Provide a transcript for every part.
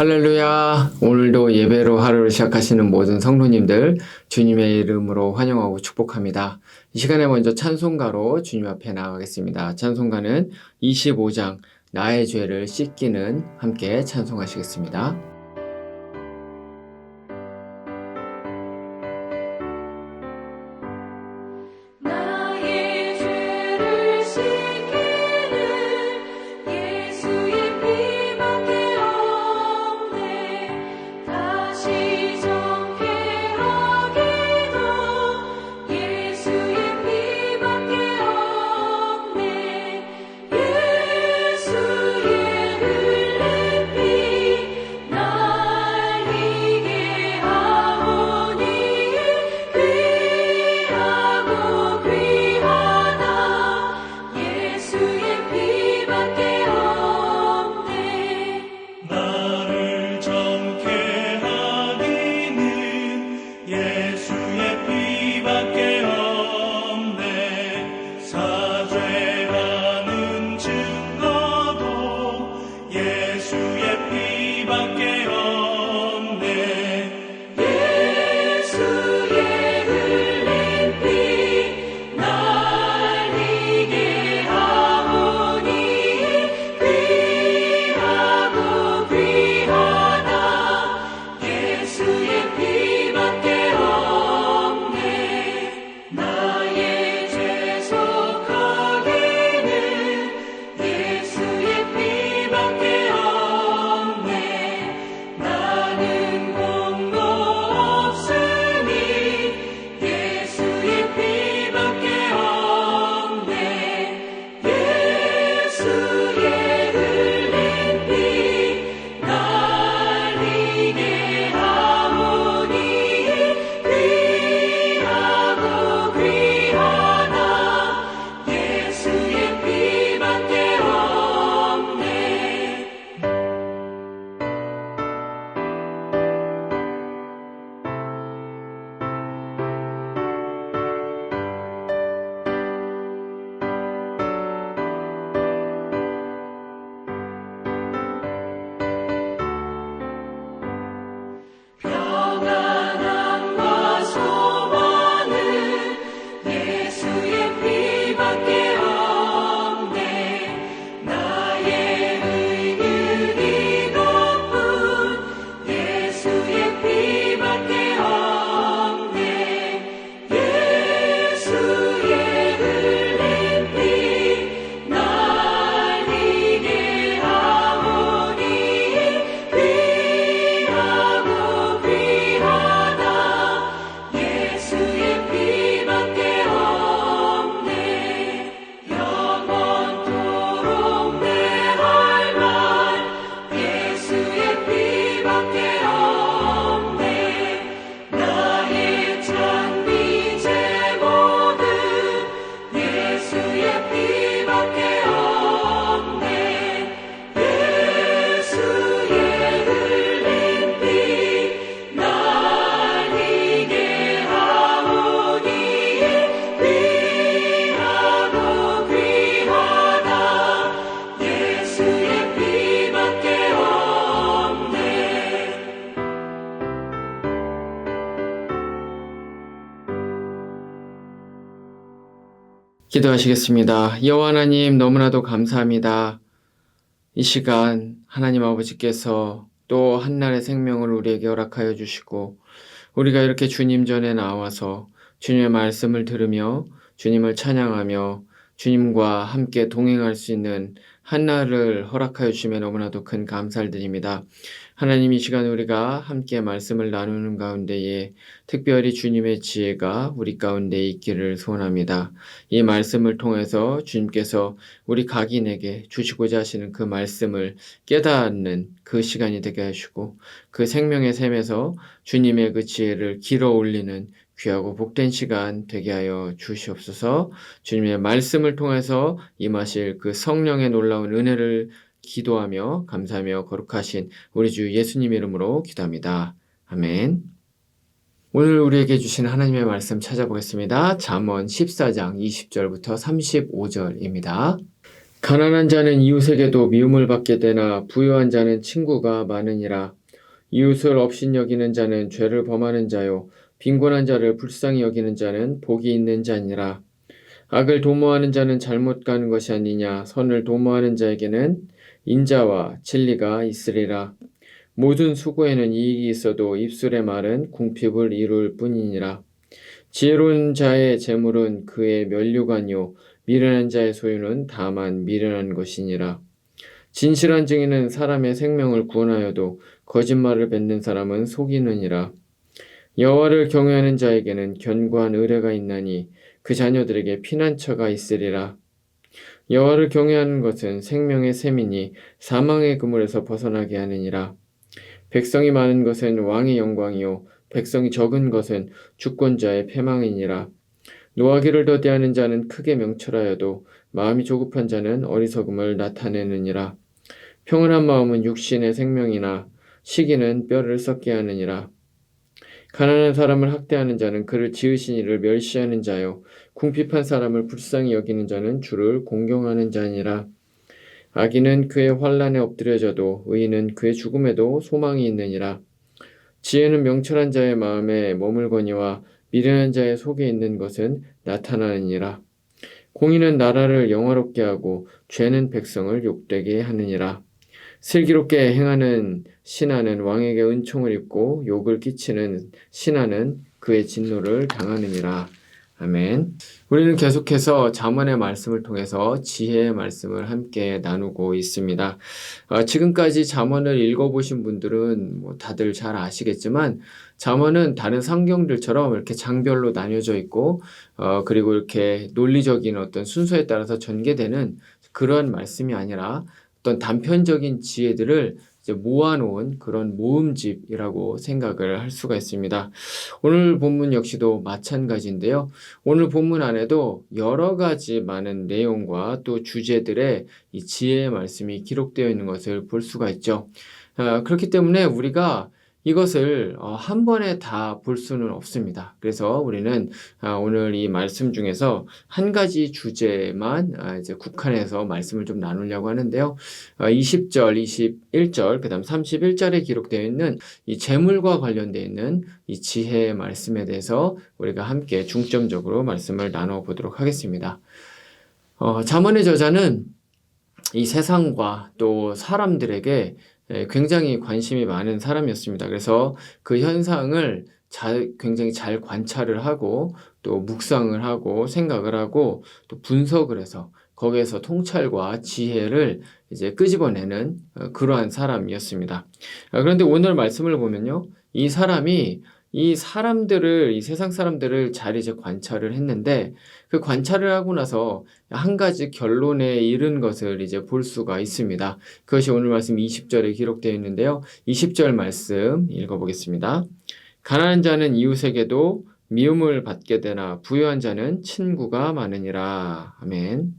할렐루야. 오늘도 예배로 하루를 시작하시는 모든 성도님들 주님의 이름으로 환영하고 축복합니다. 이 시간에 먼저 찬송가로 주님 앞에 나아가겠습니다. 찬송가는 25장 나의 죄를 씻기는 함께 찬송하시겠습니다. 기도하시겠습니다. 여호와 하나님, 너무나도 감사합니다. 이 시간 하나님 아버지께서 또 한날의 생명을 우리에게 허락하여 주시고 우리가 이렇게 주님 전에 나와서 주님의 말씀을 들으며 주님을 찬양하며 주님과 함께 동행할 수 있는 한날을 허락하여 주시며 너무나도 큰 감사를 드립니다. 하나님, 이 시간 우리가 함께 말씀을 나누는 가운데에 특별히 주님의 지혜가 우리 가운데 있기를 소원합니다. 이 말씀을 통해서 주님께서 우리 각인에게 주시고자 하시는 그 말씀을 깨닫는 그 시간이 되게 하시고 그 생명의 샘에서 주님의 그 지혜를 길어 올리는 귀하고 복된 시간 되게 하여 주시옵소서. 주님의 말씀을 통해서 임하실 그 성령의 놀라운 은혜를 기도하며 감사하며 거룩하신 우리 주 예수님 이름으로 기도합니다. 아멘. 오늘 우리에게 주신 하나님의 말씀 찾아보겠습니다. 잠언 14장 20절부터 35절입니다. 가난한 자는 이웃에게도 미움을 받게 되나 부유한 자는 친구가 많으니라. 이웃을 업신여기는 자는 죄를 범하는 자요 빈곤한 자를 불쌍히 여기는 자는 복이 있는 자니라. 악을 도모하는 자는 잘못 가는 것이 아니냐. 선을 도모하는 자에게는 인자와 진리가 있으리라. 모든 수고에는 이익이 있어도 입술의 말은 궁핍을 이룰 뿐이니라. 지혜로운 자의 재물은 그의 면류관이요 미련한 자의 소유는 다만 미련한 것이니라. 진실한 증인은 사람의 생명을 구원하여도 거짓말을 뱉는 사람은 속이느니라. 여호와를 경외하는 자에게는 견고한 의뢰가 있나니 그 자녀들에게 피난처가 있으리라. 여호와를 경외하는 것은 생명의 셈이니 사망의 그물에서 벗어나게 하느니라. 백성이 많은 것은 왕의 영광이요 백성이 적은 것은 주권자의 패망이니라. 노하기를 더디하는 자는 크게 명철하여도 마음이 조급한 자는 어리석음을 나타내느니라. 평온한 마음은 육신의 생명이나 시기는 뼈를 썩게 하느니라. 가난한 사람을 학대하는 자는 그를 지으신 이를 멸시하는 자요 궁핍한 사람을 불쌍히 여기는 자는 주를 공경하는 자니라. 악인은 그의 환난에 엎드려져도 의인은 그의 죽음에도 소망이 있느니라. 지혜는 명철한 자의 마음에 머물거니와 미련한 자의 속에 있는 것은 나타나느니라. 공의는 나라를 영화롭게 하고 죄는 백성을 욕되게 하느니라. 슬기롭게 행하는 신하는 왕에게 은총을 입고 욕을 끼치는 신하는 그의 진노를 당하느니라. 아멘. 우리는 계속해서 잠언의 말씀을 통해서 지혜의 말씀을 함께 나누고 있습니다. 지금까지 잠언을 읽어보신 분들은 뭐 다들 잘 아시겠지만 잠언은 다른 성경들처럼 이렇게 장별로 나뉘어져 있고 그리고 이렇게 논리적인 어떤 순서에 따라서 전개되는 그런 말씀이 아니라 어떤 단편적인 지혜들을 이제 모아놓은 그런 모음집이라고 생각을 할 수가 있습니다. 오늘 본문 역시도 마찬가지인데요. 오늘 본문 안에도 여러 가지 많은 내용과 또 주제들의 이 지혜의 말씀이 기록되어 있는 것을 볼 수가 있죠. 그렇기 때문에 우리가 이것을 한 번에 다 볼 수는 없습니다. 그래서 우리는 오늘 이 말씀 중에서 한 가지 주제만 이제 국한해서 말씀을 좀 나누려고 하는데요. 20절, 21절, 그 다음 31절에 기록되어 있는 이 재물과 관련되어 있는 이 지혜의 말씀에 대해서 우리가 함께 중점적으로 말씀을 나눠보도록 하겠습니다. 잠언의 저자는 이 세상과 또 사람들에게 굉장히 관심이 많은 사람이었습니다. 그래서 그 현상을 굉장히 잘 관찰을 하고 또 묵상을 하고 생각을 하고 또 분석을 해서 거기에서 통찰과 지혜를 이제 끄집어내는 그러한 사람이었습니다. 그런데 오늘 말씀을 보면요. 이 사람이 이 세상 사람들을 잘 이제 관찰을 했는데 그 관찰을 하고 나서 한 가지 결론에 이른 것을 이제 볼 수가 있습니다. 그것이 오늘 말씀 20절에 기록되어 있는데요. 20절 말씀 읽어보겠습니다. 가난한 자는 이웃에게도 미움을 받게 되나 부유한 자는 친구가 많으니라. 아멘.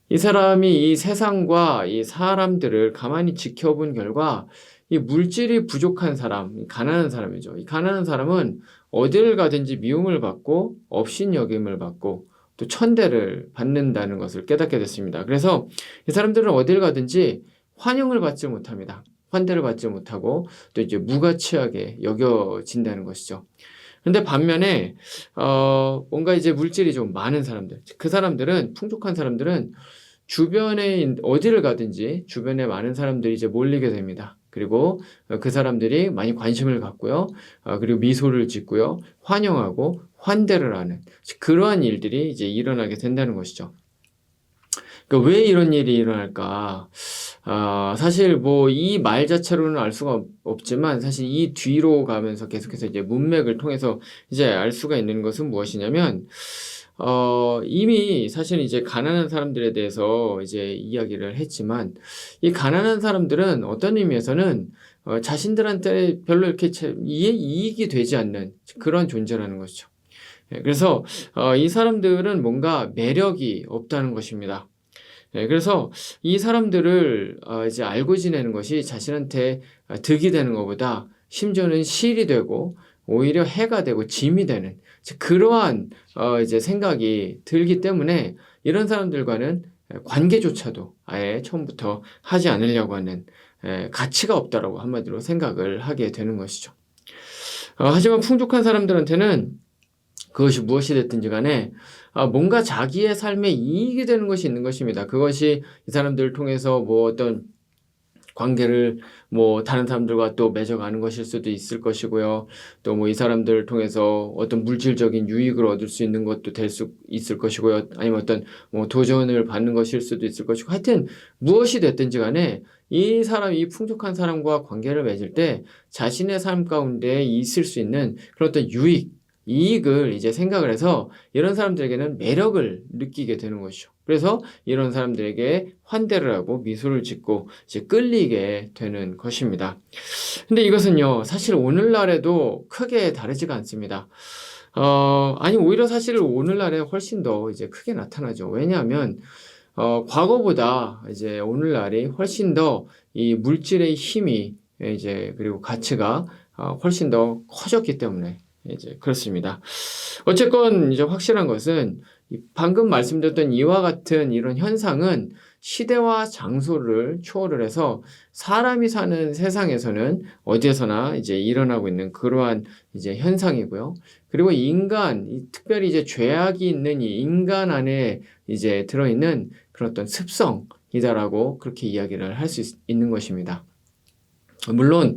이 사람이 이 세상과 이 사람들을 가만히 지켜본 결과 이 물질이 부족한 사람, 가난한 사람이죠. 이 가난한 사람은 어디를 가든지 미움을 받고 업신여김을 받고 또 천대를 받는다는 것을 깨닫게 됐습니다. 그래서 이 사람들은 어디를 가든지 환영을 받지 못합니다. 환대를 받지 못하고 또 이제 무가치하게 여겨진다는 것이죠. 근데 반면에 뭔가 이제 물질이 좀 많은 사람들, 그 사람들은 풍족한 사람들은 주변에 어디를 가든지 주변에 많은 사람들이 이제 몰리게 됩니다. 그리고 그 사람들이 많이 관심을 갖고요. 그리고 미소를 짓고요. 환영하고 환대를 하는 그러한 일들이 이제 일어나게 된다는 것이죠. 그러니까 왜 이런 일이 일어날까? 사실 뭐 이 말 자체로는 알 수가 없지만 사실 이 뒤로 가면서 계속해서 이제 문맥을 통해서 이제 알 수가 있는 것은 무엇이냐면 이미 사실 이제 가난한 사람들에 대해서 이제 이야기를 했지만 이 가난한 사람들은 어떤 의미에서는 자신들한테 별로 이렇게 이익이 되지 않는 그런 존재라는 것이죠. 그래서 이 사람들은 뭔가 매력이 없다는 것입니다. 그래서 이 사람들을 이제 알고 지내는 것이 자신한테 득이 되는 것보다 심지어는 실이 되고 오히려 해가 되고 짐이 되는 그러한 이제 생각이 들기 때문에 이런 사람들과는 관계조차도 아예 처음부터 하지 않으려고 하는 가치가 없다라고 한마디로 생각을 하게 되는 것이죠. 하지만 풍족한 사람들한테는 그것이 무엇이 됐든지 간에 뭔가 자기의 삶에 이익이 되는 것이 있는 것입니다. 그것이 이 사람들을 통해서 뭐 어떤 관계를 뭐 다른 사람들과 또 맺어가는 것일 수도 있을 것이고요. 또 뭐 이 사람들을 통해서 어떤 물질적인 유익을 얻을 수 있는 것도 될 수 있을 것이고요. 아니면 어떤 뭐 도전을 받는 것일 수도 있을 것이고, 하여튼 무엇이 됐든지 간에 이 풍족한 사람과 관계를 맺을 때 자신의 삶 가운데 있을 수 있는 그런 어떤 이익을 이제 생각을 해서 이런 사람들에게는 매력을 느끼게 되는 것이죠. 그래서 이런 사람들에게 환대를 하고 미소를 짓고 이제 끌리게 되는 것입니다. 근데 이것은요, 사실 오늘날에도 크게 다르지가 않습니다. 아니, 오히려 사실 오늘날에 훨씬 더 이제 크게 나타나죠. 왜냐하면, 과거보다 이제 오늘날이 훨씬 더 이 물질의 힘이 이제 그리고 가치가 훨씬 더 커졌기 때문에 이제 그렇습니다. 어쨌건 이제 확실한 것은 방금 말씀드렸던 이와 같은 이런 현상은 시대와 장소를 초월을 해서 사람이 사는 세상에서는 어디에서나 이제 일어나고 있는 그러한 이제 현상이고요. 그리고 특별히 이제 죄악이 있는 이 인간 안에 이제 들어있는 그런 어떤 습성이다라고 그렇게 이야기를 할 수 있는 것입니다. 물론,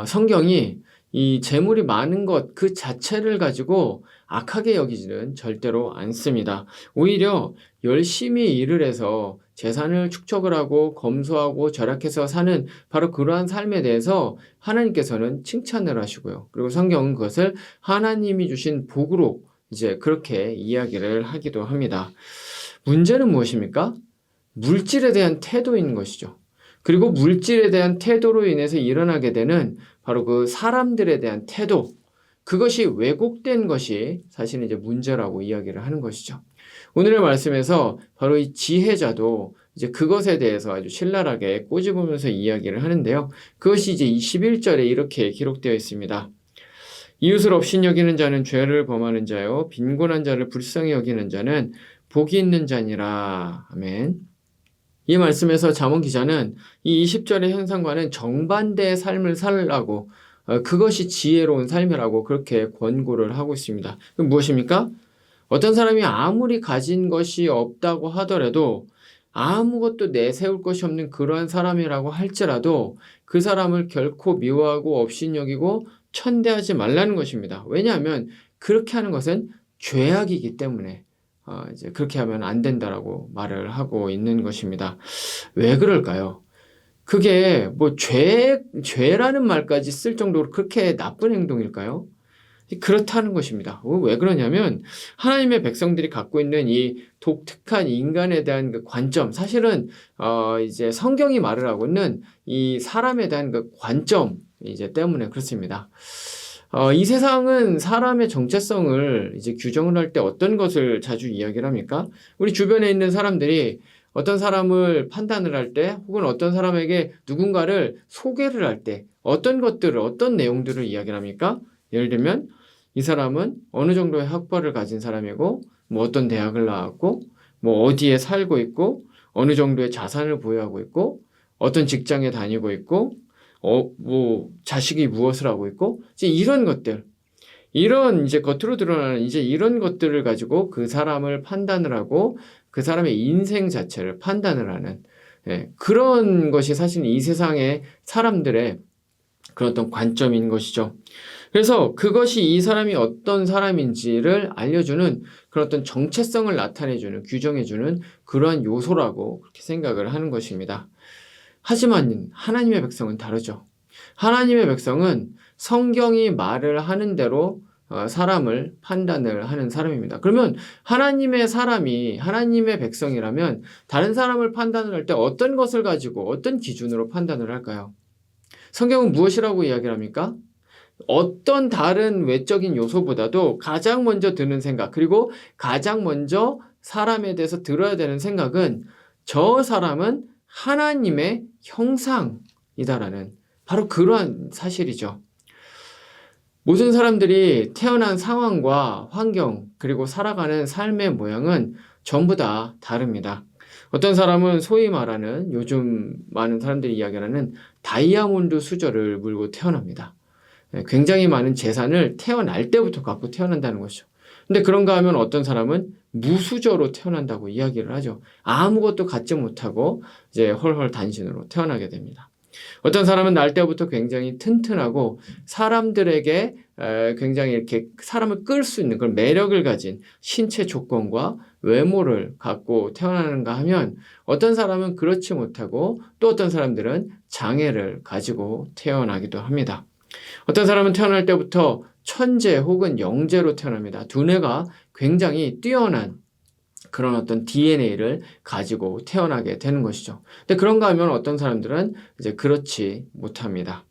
성경이 이 재물이 많은 것 그 자체를 가지고 악하게 여기지는 절대로 않습니다. 오히려 열심히 일을 해서 재산을 축적을 하고 검소하고 절약해서 사는 바로 그러한 삶에 대해서 하나님께서는 칭찬을 하시고요. 그리고 성경은 그것을 하나님이 주신 복으로 이제 그렇게 이야기를 하기도 합니다. 문제는 무엇입니까? 물질에 대한 태도인 것이죠. 그리고 물질에 대한 태도로 인해서 일어나게 되는 바로 그 사람들에 대한 태도, 그것이 왜곡된 것이 사실은 이제 문제라고 이야기를 하는 것이죠. 오늘의 말씀에서 바로 이 지혜자도 이제 그것에 대해서 아주 신랄하게 꼬집으면서 이야기를 하는데요. 그것이 이제 21절에 이렇게 기록되어 있습니다. 이웃을 업신여기는 자는 죄를 범하는 자요, 빈곤한 자를 불쌍히 여기는 자는 복이 있는 자니라. 아멘. 이 말씀에서 잠언 기자는 이 20절의 현상과는 정반대의 삶을 살라고, 그것이 지혜로운 삶이라고 그렇게 권고를 하고 있습니다. 그럼 무엇입니까? 어떤 사람이 아무리 가진 것이 없다고 하더라도 아무것도 내세울 것이 없는 그러한 사람이라고 할지라도 그 사람을 결코 미워하고 업신여기고 천대하지 말라는 것입니다. 왜냐하면 그렇게 하는 것은 죄악이기 때문에 이제 그렇게 하면 안 된다라고 말을 하고 있는 것입니다. 왜 그럴까요? 그게 뭐 죄라는 말까지 쓸 정도로 그렇게 나쁜 행동일까요? 그렇다는 것입니다. 왜 그러냐면 하나님의 백성들이 갖고 있는 이 독특한 인간에 대한 그 관점, 사실은 이제 성경이 말을 하고 있는 이 사람에 대한 그 관점 이제 때문에 그렇습니다. 이 세상은 사람의 정체성을 이제 규정을 할 때 어떤 것을 자주 이야기를 합니까? 우리 주변에 있는 사람들이 어떤 사람을 판단을 할 때, 혹은 어떤 사람에게 누군가를 소개를 할 때 어떤 내용들을 이야기를 합니까? 예를 들면 이 사람은 어느 정도의 학벌을 가진 사람이고, 뭐 어떤 대학을 나왔고, 뭐 어디에 살고 있고, 어느 정도의 자산을 보유하고 있고, 어떤 직장에 다니고 있고, 뭐 자식이 무엇을 하고 있고, 이제 이런 것들, 이런 이제 겉으로 드러나는 이제 이런 것들을 가지고 그 사람을 판단을 하고 그 사람의 인생 자체를 판단을 하는, 그런 것이 사실 이 세상의 사람들의 그런 어떤 관점인 것이죠. 그래서 그것이 이 사람이 어떤 사람인지를 알려주는 그런 어떤 정체성을 나타내주는, 규정해주는 그러한 요소라고 그렇게 생각을 하는 것입니다. 하지만 하나님의 백성은 다르죠. 하나님의 백성은 성경이 말을 하는 대로 사람을 판단을 하는 사람입니다. 그러면 하나님의 백성이라면 다른 사람을 판단을 할 때 어떤 것을 가지고 어떤 기준으로 판단을 할까요? 성경은 무엇이라고 이야기를 합니까? 어떤 다른 외적인 요소보다도 가장 먼저 드는 생각, 그리고 가장 먼저 사람에 대해서 들어야 되는 생각은 저 사람은 하나님의 형상이다라는 바로 그러한 사실이죠. 모든 사람들이 태어난 상황과 환경, 그리고 살아가는 삶의 모양은 전부 다 다릅니다. 어떤 사람은 소위 말하는 요즘 많은 사람들이 이야기하는 다이아몬드 수저를 물고 태어납니다. 굉장히 많은 재산을 태어날 때부터 갖고 태어난다는 것이죠. 근데 그런가 하면 어떤 사람은 무수저로 태어난다고 이야기를 하죠. 아무것도 갖지 못하고 이제 헐헐 단신으로 태어나게 됩니다. 어떤 사람은 날 때부터 굉장히 튼튼하고 사람들에게 굉장히 이렇게 사람을 끌 수 있는 그런 매력을 가진 신체 조건과 외모를 갖고 태어나는가 하면 어떤 사람은 그렇지 못하고 또 어떤 사람들은 장애를 가지고 태어나기도 합니다. 어떤 사람은 태어날 때부터 천재 혹은 영재로 태어납니다. 두뇌가 굉장히 뛰어난 그런 어떤 DNA를 가지고 태어나게 되는 것이죠. 근데 그런가 하면 어떤 사람들은 이제 그렇지 못합니다.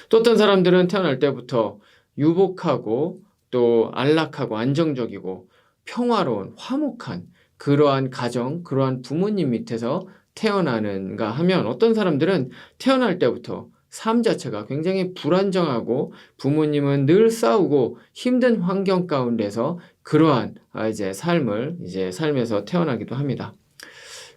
또 어떤 사람들은 태어날 때부터 유복하고 또 안락하고 안정적이고 평화로운 화목한 그러한 가정, 그러한 부모님 밑에서 태어나는가 하면 어떤 사람들은 태어날 때부터 삶 자체가 굉장히 불안정하고 부모님은 늘 싸우고 힘든 환경 가운데서 그러한 이제 삶을 이제 삶에서 태어나기도 합니다.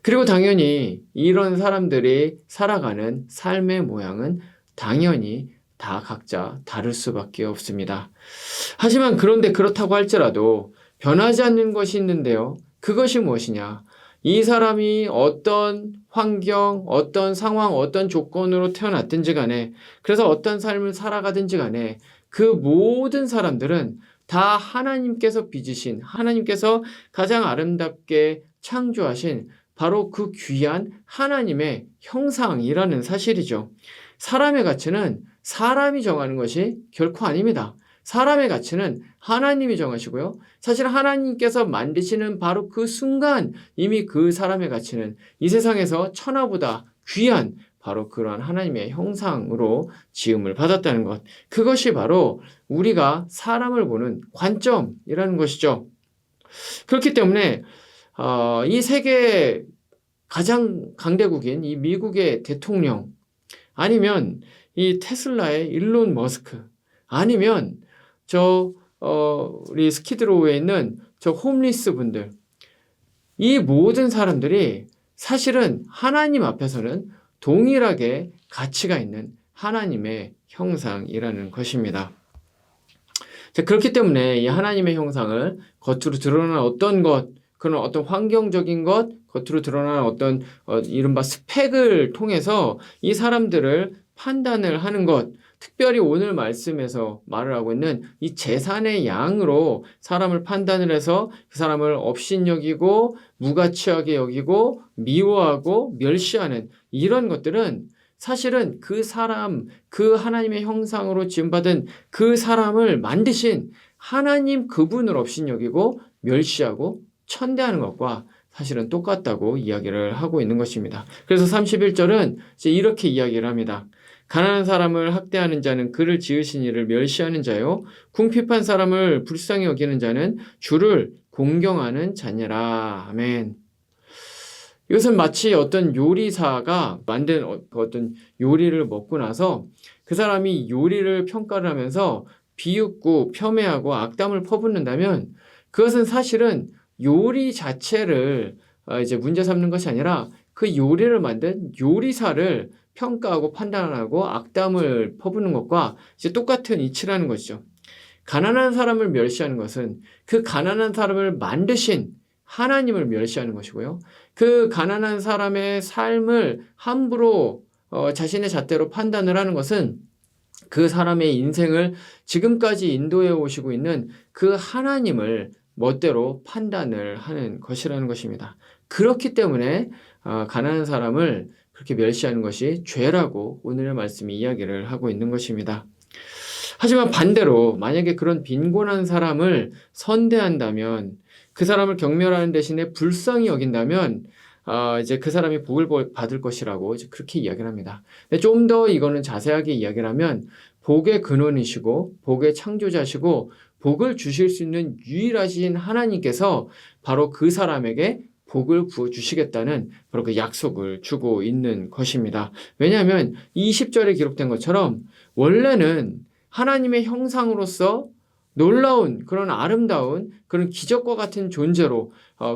그리고 당연히 이런 사람들이 살아가는 삶의 모양은 당연히 다 각자 다를 수밖에 없습니다. 하지만 그런데 그렇다고 할지라도 변하지 않는 것이 있는데요. 그것이 무엇이냐? 이 사람이 어떤 환경, 어떤 상황, 어떤 조건으로 태어났든지 간에 그래서 어떤 삶을 살아가든지 간에 그 모든 사람들은 다 하나님께서 빚으신 하나님께서 가장 아름답게 창조하신 바로 그 귀한 하나님의 형상이라는 사실이죠. 사람의 가치는 사람이 정하는 것이 결코 아닙니다. 사람의 가치는 하나님이 정하시고요. 사실 하나님께서 만드시는 바로 그 순간 이미 그 사람의 가치는 이 세상에서 천하보다 귀한 바로 그러한 하나님의 형상으로 지음을 받았다는 것. 그것이 바로 우리가 사람을 보는 관점이라는 것이죠. 그렇기 때문에 이 세계 가장 강대국인 이 미국의 대통령 아니면 이 테슬라의 일론 머스크 아니면 우리 스키드로우에 있는 저 홈리스 분들 이 모든 사람들이 사실은 하나님 앞에서는 동일하게 가치가 있는 하나님의 형상이라는 것입니다. 자, 그렇기 때문에 이 하나님의 형상을 겉으로 드러나는 어떤 것, 그런 어떤 환경적인 것, 겉으로 드러나는 어떤 이른바 스펙을 통해서 이 사람들을 판단을 하는 것, 특별히 오늘 말씀에서 말을 하고 있는 이 재산의 양으로 사람을 판단을 해서 그 사람을 업신여기고 무가치하게 여기고 미워하고 멸시하는 이런 것들은 사실은 그 사람, 그 하나님의 형상으로 지음받은 그 사람을 만드신 하나님 그분을 업신여기고 멸시하고 천대하는 것과 사실은 똑같다고 이야기를 하고 있는 것입니다. 그래서 31절은 이제 이렇게 이야기를 합니다. 가난한 사람을 학대하는 자는 그를 지으신 이를 멸시하는 자요. 궁핍한 사람을 불쌍히 여기는 자는 주를 공경하는 자니라. 아멘. 이것은 마치 어떤 요리사가 만든 어떤 요리를 먹고 나서 그 사람이 요리를 평가를 하면서 비웃고 폄훼하고 악담을 퍼붓는다면 그것은 사실은 요리 자체를 이제 문제 삼는 것이 아니라 그 요리를 만든 요리사를 평가하고 판단하고 악담을 퍼붓는 것과 이제 똑같은 이치라는 것이죠. 가난한 사람을 멸시하는 것은 그 가난한 사람을 만드신 하나님을 멸시하는 것이고요. 그 가난한 사람의 삶을 함부로 자신의 잣대로 판단을 하는 것은 그 사람의 인생을 지금까지 인도해 오시고 있는 그 하나님을 멋대로 판단을 하는 것이라는 것입니다. 그렇기 때문에 가난한 사람을 그렇게 멸시하는 것이 죄라고 오늘의 말씀이 이야기를 하고 있는 것입니다. 하지만 반대로 만약에 그런 빈곤한 사람을 선대한다면 그 사람을 경멸하는 대신에 불쌍히 여긴다면 이제 그 사람이 복을 받을 것이라고 이제 그렇게 이야기를 합니다. 근데 좀 더 이거는 자세하게 이야기를 하면 복의 근원이시고 복의 창조자시고 복을 주실 수 있는 유일하신 하나님께서 바로 그 사람에게 복을 부어주시겠다는 바로 그 약속을 주고 있는 것입니다. 왜냐하면 20절에 기록된 것처럼 원래는 하나님의 형상으로서 놀라운 그런 아름다운 그런 기적과 같은 존재로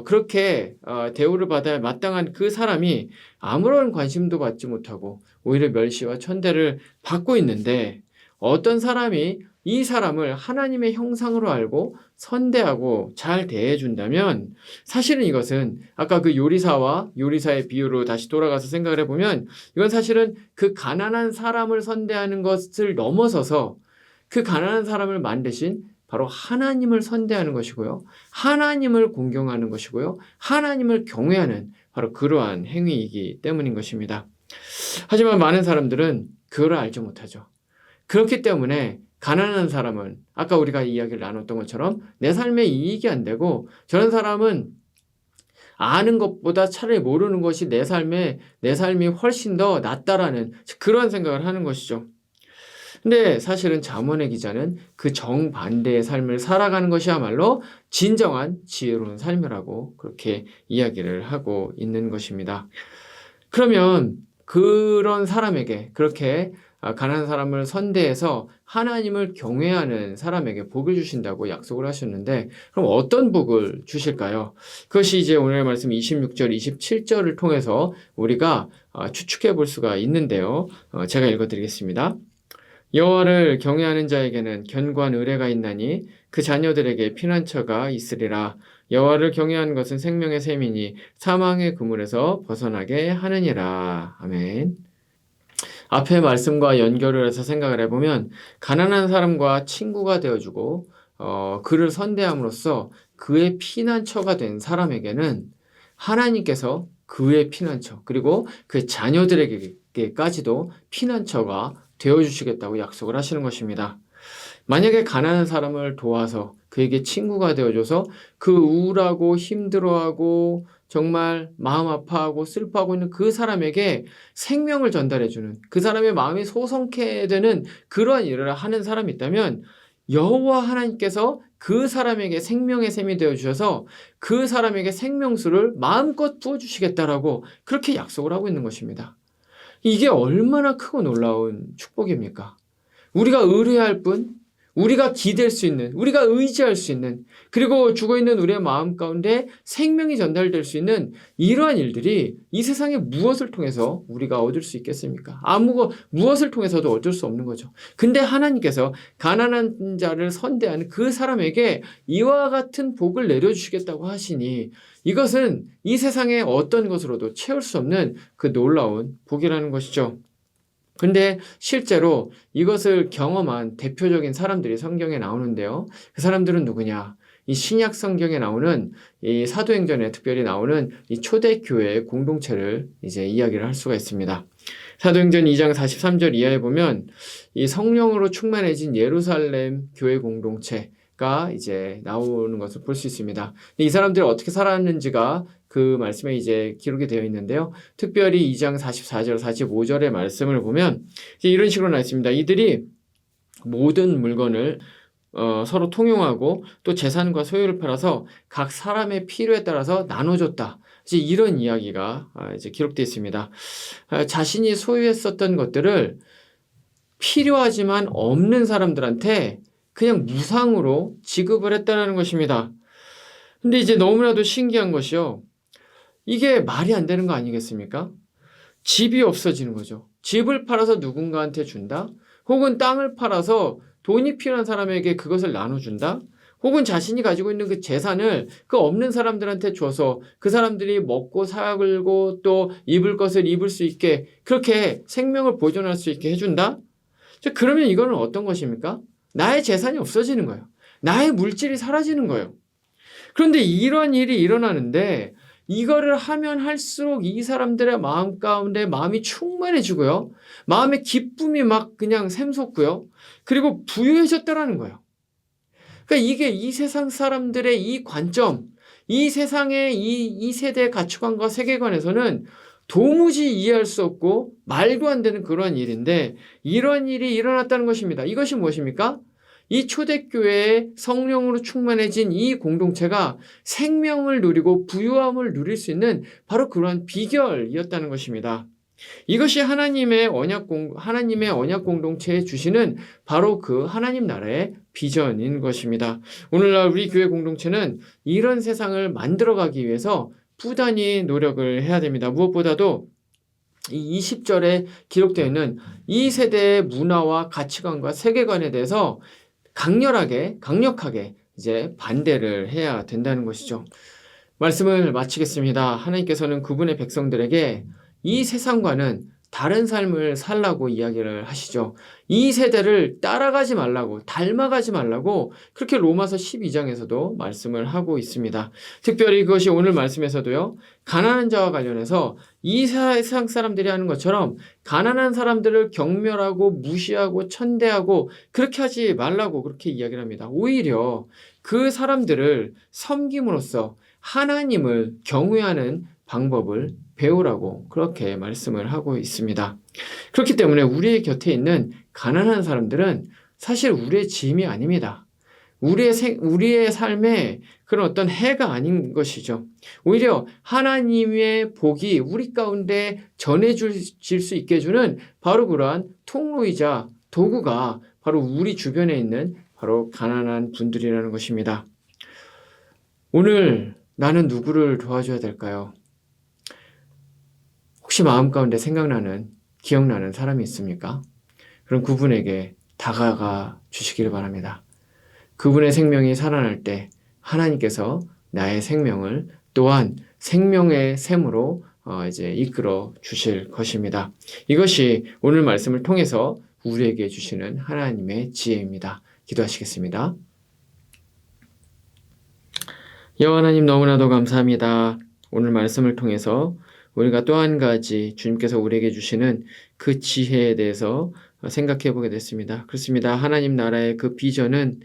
그렇게 대우를 받아야 마땅한 그 사람이 아무런 관심도 받지 못하고 오히려 멸시와 천대를 받고 있는데, 어떤 사람이 이 사람을 하나님의 형상으로 알고 선대하고 잘 대해준다면, 사실은 이것은 아까 그 요리사의 비유로 다시 돌아가서 생각을 해보면, 이건 사실은 그 가난한 사람을 선대하는 것을 넘어서서 그 가난한 사람을 만드신 바로 하나님을 선대하는 것이고요, 하나님을 공경하는 것이고요, 하나님을 경외하는 바로 그러한 행위이기 때문인 것입니다. 하지만 많은 사람들은 그걸 알지 못하죠. 그렇기 때문에 가난한 사람은 아까 우리가 이야기를 나눴던 것처럼 내 삶에 이익이 안 되고, 저런 사람은 아는 것보다 차라리 모르는 것이 내 삶이 훨씬 더 낫다라는 그런 생각을 하는 것이죠. 근데 사실은 잠언의 기자는 그 정반대의 삶을 살아가는 것이야말로 진정한 지혜로운 삶이라고 그렇게 이야기를 하고 있는 것입니다. 그러면 그런 사람에게, 그렇게 가난한 사람을 선대해서 하나님을 경외하는 사람에게 복을 주신다고 약속을 하셨는데, 그럼 어떤 복을 주실까요? 그것이 이제 오늘의 말씀 26절, 27절을 통해서 우리가 추측해 볼 수가 있는데요. 제가 읽어드리겠습니다. 여호와를 경외하는 자에게는 견고한 의뢰가 있나니 그 자녀들에게 피난처가 있으리라. 여호와를 경외하는 것은 생명의 샘이니 사망의 그물에서 벗어나게 하느니라. 아멘. 앞의 말씀과 연결을 해서 생각을 해보면, 가난한 사람과 친구가 되어주고 그를 선대함으로써 그의 피난처가 된 사람에게는 하나님께서 그의 피난처, 그리고 그 자녀들에게까지도 피난처가 되어주시겠다고 약속을 하시는 것입니다. 만약에 가난한 사람을 도와서 그에게 친구가 되어줘서 그 우울하고 힘들어하고 정말 마음 아파하고 슬퍼하고 있는 그 사람에게 생명을 전달해주는, 그 사람의 마음이 소성케 되는 그러한 일을 하는 사람이 있다면, 여호와 하나님께서 그 사람에게 생명의 샘이 되어주셔서 그 사람에게 생명수를 마음껏 부어주시겠다라고 그렇게 약속을 하고 있는 것입니다. 이게 얼마나 크고 놀라운 축복입니까? 우리가 의뢰할 뿐, 우리가 기댈 수 있는, 우리가 의지할 수 있는, 그리고 죽어있는 우리의 마음 가운데 생명이 전달될 수 있는 이러한 일들이 이 세상에 무엇을 통해서 우리가 얻을 수 있겠습니까? 무엇을 통해서도 얻을 수 없는 거죠. 근데 하나님께서 가난한 자를 선대하는 그 사람에게 이와 같은 복을 내려주시겠다고 하시니, 이것은 이 세상의 어떤 것으로도 채울 수 없는 그 놀라운 복이라는 것이죠. 근데 실제로 이것을 경험한 대표적인 사람들이 성경에 나오는데요. 그 사람들은 누구냐? 이 신약 성경에 나오는 이 사도행전에 특별히 나오는 이 초대교회의 공동체를 이제 이야기를 할 수가 있습니다. 사도행전 2장 43절 이하에 보면 이 성령으로 충만해진 예루살렘 교회 공동체가 이제 나오는 것을 볼 수 있습니다. 이 사람들이 어떻게 살았는지가 그 말씀에 이제 기록이 되어 있는데요. 특별히 2장 44절, 45절의 말씀을 보면 이제 이런 식으로 나와 있습니다. 이들이 모든 물건을 서로 통용하고 또 재산과 소유를 팔아서 각 사람의 필요에 따라서 나눠줬다. 이제 이런 이야기가 이제 기록되어 있습니다. 자신이 소유했었던 것들을 필요하지만 없는 사람들한테 그냥 무상으로 지급을 했다는 것입니다. 근데 이제 너무나도 신기한 것이요. 이게 말이 안 되는 거 아니겠습니까? 집이 없어지는 거죠. 집을 팔아서 누군가한테 준다? 혹은 땅을 팔아서 돈이 필요한 사람에게 그것을 나눠준다? 혹은 자신이 가지고 있는 그 재산을 그 없는 사람들한테 줘서 그 사람들이 먹고 살고 또 입을 것을 입을 수 있게 그렇게 생명을 보존할 수 있게 해준다? 그러면 이거는 어떤 것입니까? 나의 재산이 없어지는 거예요. 나의 물질이 사라지는 거예요. 그런데 이런 일이 일어나는데 이거를 하면 할수록 이 사람들의 마음 가운데 마음이 충만해지고요. 마음의 기쁨이 막 그냥 샘솟고요. 그리고 부유해졌다라는 거예요. 그러니까 이게 이 세상 사람들의 이 관점, 이 세상의 이 세대의 가치관과 세계관에서는 도무지 이해할 수 없고 말도 안 되는 그러한 일인데, 이런 일이 일어났다는 것입니다. 이것이 무엇입니까? 이 초대교회의 성령으로 충만해진 이 공동체가 생명을 누리고 부유함을 누릴 수 있는 바로 그러한 비결이었다는 것입니다. 이것이 하나님의 언약 공동체에 주시는 바로 그 하나님 나라의 비전인 것입니다. 오늘날 우리 교회 공동체는 이런 세상을 만들어가기 위해서 부단히 노력을 해야 됩니다. 무엇보다도 이 20절에 기록되어 있는 이 세대의 문화와 가치관과 세계관에 대해서 강력하게 이제 반대를 해야 된다는 것이죠. 말씀을 마치겠습니다. 하나님께서는 그분의 백성들에게 이 세상과는 다른 삶을 살라고 이야기를 하시죠. 이 세대를 따라가지 말라고, 닮아가지 말라고 그렇게 로마서 12장에서도 말씀을 하고 있습니다. 특별히 그것이 오늘 말씀에서도요. 가난한 자와 관련해서 이 세상 사람들이 하는 것처럼 가난한 사람들을 경멸하고 무시하고 천대하고 그렇게 하지 말라고 그렇게 이야기를 합니다. 오히려 그 사람들을 섬김으로써 하나님을 경외하는 방법을 배우라고 그렇게 말씀을 하고 있습니다. 그렇기 때문에 우리의 곁에 있는 가난한 사람들은 사실 우리의 짐이 아닙니다. 우리의 삶에 그런 어떤 해가 아닌 것이죠. 오히려 하나님의 복이 우리 가운데 전해질 수 있게 해주는 바로 그러한 통로이자 도구가 바로 우리 주변에 있는 바로 가난한 분들이라는 것입니다. 오늘 나는 누구를 도와줘야 될까요? 혹시 마음 가운데 기억나는 사람이 있습니까? 그럼 그분에게 다가가 주시기를 바랍니다. 그분의 생명이 살아날 때 하나님께서 나의 생명을 또한 생명의 샘으로 이제 이끌어 주실 것입니다. 이것이 오늘 말씀을 통해서 우리에게 주시는 하나님의 지혜입니다. 기도하시겠습니다. 여호와 하나님 너무나도 감사합니다. 오늘 말씀을 통해서 우리가 또 한 가지 주님께서 우리에게 주시는 그 지혜에 대해서 생각해 보게 됐습니다. 그렇습니다. 하나님 나라의 그 비전은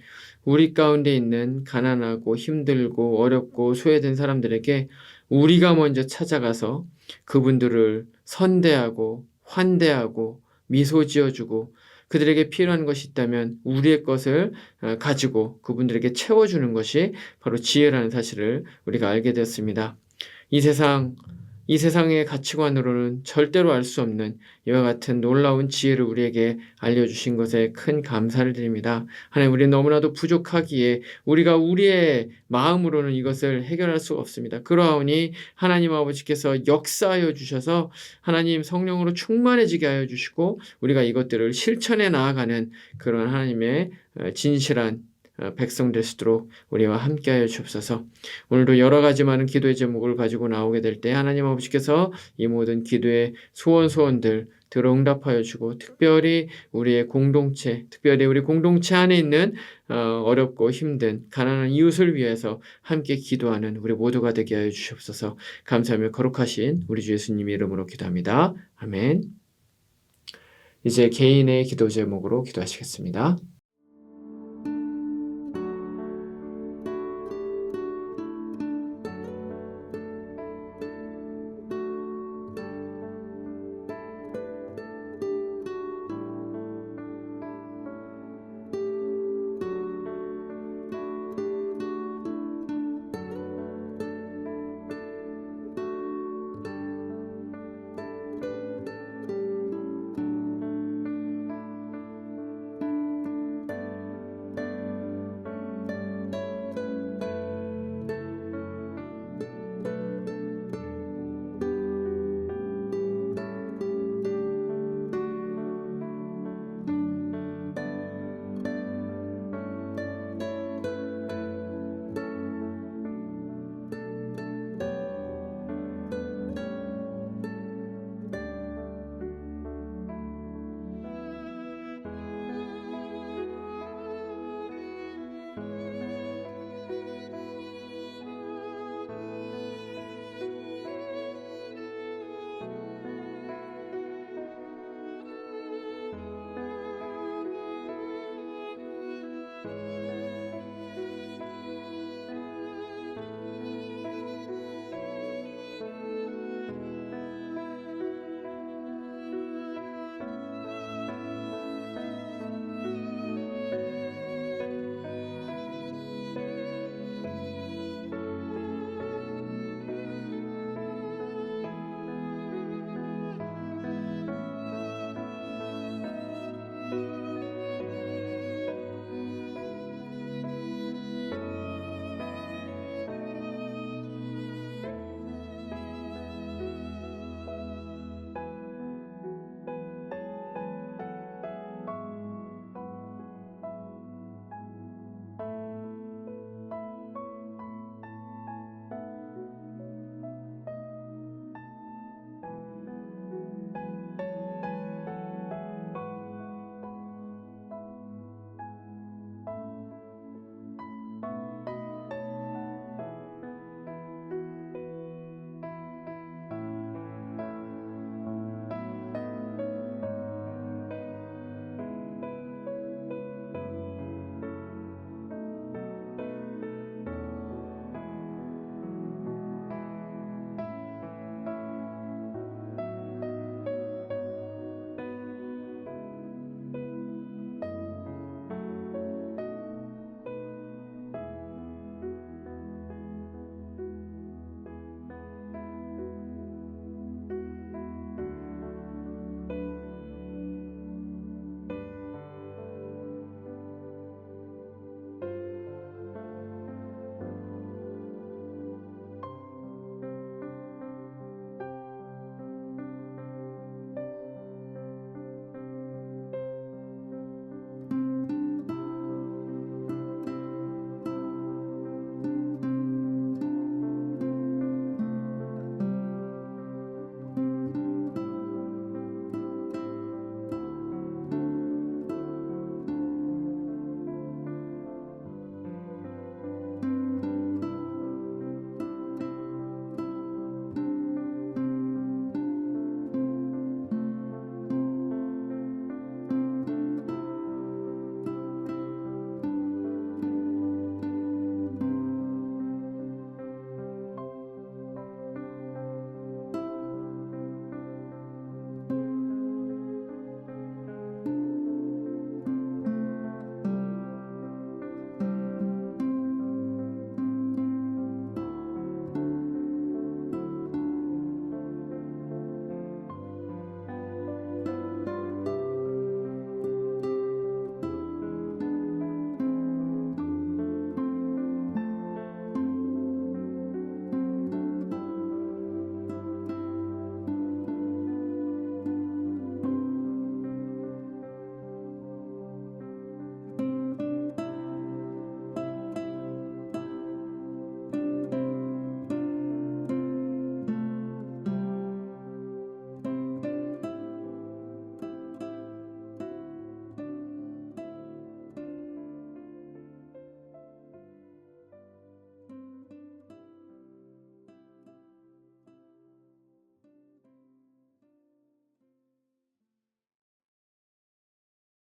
우리 가운데 있는 가난하고 힘들고 어렵고 소외된 사람들에게 우리가 먼저 찾아가서 그분들을 선대하고 환대하고 미소 지어주고 그들에게 필요한 것이 있다면 우리의 것을 가지고 그분들에게 채워주는 것이 바로 지혜라는 사실을 우리가 알게 되었습니다. 이 세상의 가치관으로는 절대로 알 수 없는 이와 같은 놀라운 지혜를 우리에게 알려주신 것에 큰 감사를 드립니다. 하나님, 우리는 너무나도 부족하기에 우리가 우리의 마음으로는 이것을 해결할 수가 없습니다. 그러하오니 하나님 아버지께서 역사하여 주셔서 하나님 성령으로 충만해지게 하여 주시고 우리가 이것들을 실천해 나아가는 그런 하나님의 진실한 백성 될 수 있도록 우리와 함께하여 주옵소서. 오늘도 여러 가지 많은 기도의 제목을 가지고 나오게 될 때 하나님 아버지께서 이 모든 기도의 소원들 응답하여 주고 특별히 우리 공동체 안에 있는 어렵고 힘든 가난한 이웃을 위해서 함께 기도하는 우리 모두가 되게 하여 주시옵소서. 감사하며 거룩하신 우리 주 예수님 이름으로 기도합니다. 아멘. 이제 개인의 기도 제목으로 기도하시겠습니다.